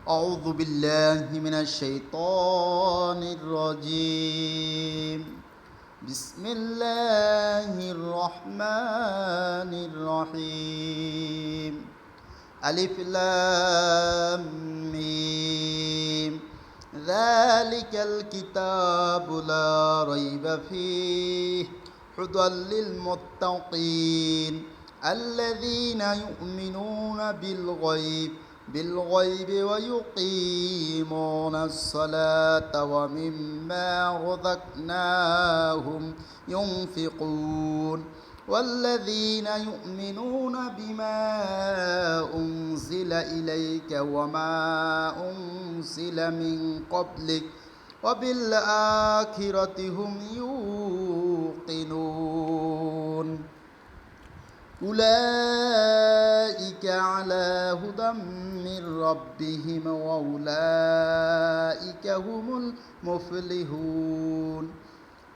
أعوذ بالله من الشيطان الرجيم. بسم الله الرحمن الرحيم. ألف لام ميم. ذلك الكتاب لا ريب فيه هدى للمتقين الذين يؤمنون بالغيب ويقيمون الصلاة ومما رزقناهم ينفقون والذين يؤمنون بما أنزل إليك وما أنزل من قبلك وبالآخرة هم يوقنون أولئك على هدى من ربهم وأولئك هم المفلحون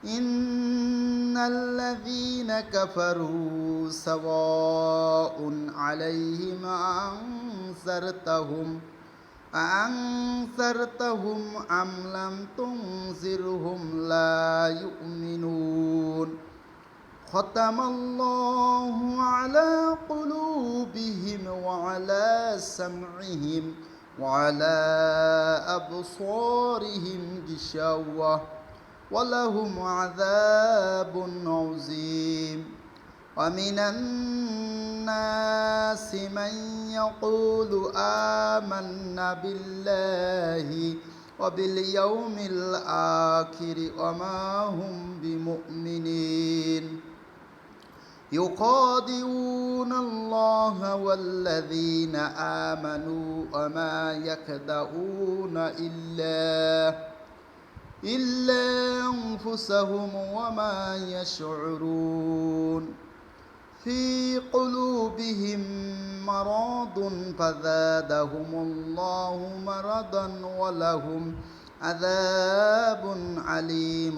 إن الذين كفروا سواء عليهم أأنذرتهم أم لم تنذرهم لا يؤمنون ختم الله على قلوبهم وعلى سمعهم وعلى أبصارهم غشاوة ولهم عذاب عظيم ومن الناس من يقول آمنا بالله وباليوم الآخر وما هم بمؤمنين يخادعون الله والذين آمنوا وما يخدعون إلا أنفسهم وما يشعرون في قلوبهم مرض فزادهم الله مرضا ولهم عذاب عليم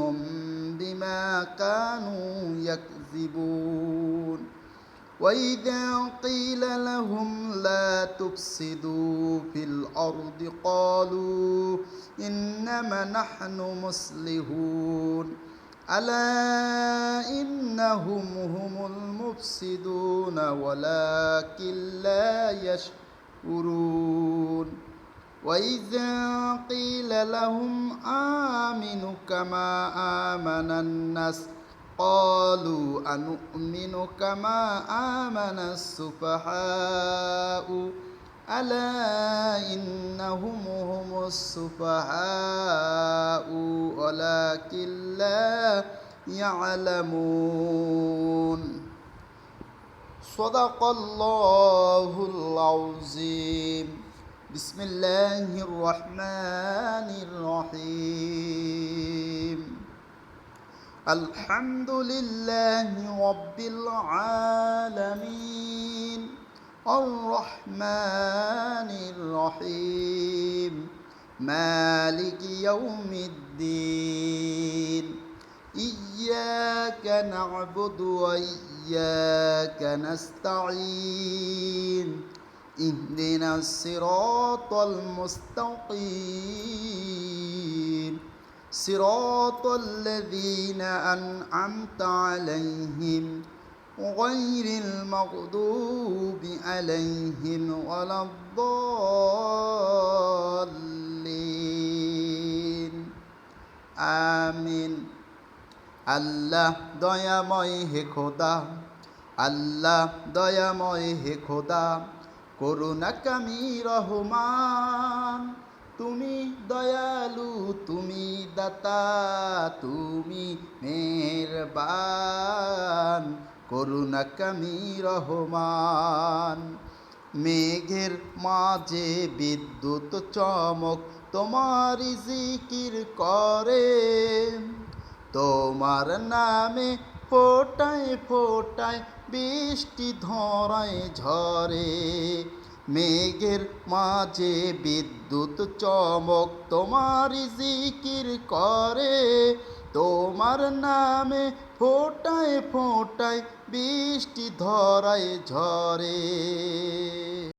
بما كانوا يكذبون وإذا قيل لهم لا تفسدوا في الأرض قالوا إنما نحن مصلحون ألا إنهم هم المفسدون ولكن لا يشعرون وإذا قيل لهم آمنوا كما آمن الناس قالوا أنؤمن كما آمن السفهاء ألا إنهم هم السفهاء ولكن لا يعلمون صدق الله العظيم بسم الله الرحمن الرحيم الحمد لله رب العالمين الرحمن الرحيم مالك يوم الدين إياك نعبد وإياك نستعين اهدنا الصراط المستقيم صراط الذين أنعمت عليهم غير المغضوب عليهم ولا الضالين آمين আল্লাহ দয়াময় হে খোদা আল্লাহ দয়াময় হে খোদা করুণাকামী রহমান তুমি দয়ালু তুমি দাতা তুমি মেহেরবান করুণাকামী রহমান মেঘের মাঝে বিদ্যুৎ চমক তোমার জিকির করে তোমার নামে ফোটায় ফোটায় বৃষ্টি ধরায় ঝরে মেঘের মাঝে বিদ্যুৎ চমক তোমার জিকির করে তোমার নামে ফোটায় ফোটায় বৃষ্টি ধরায় ঝরে।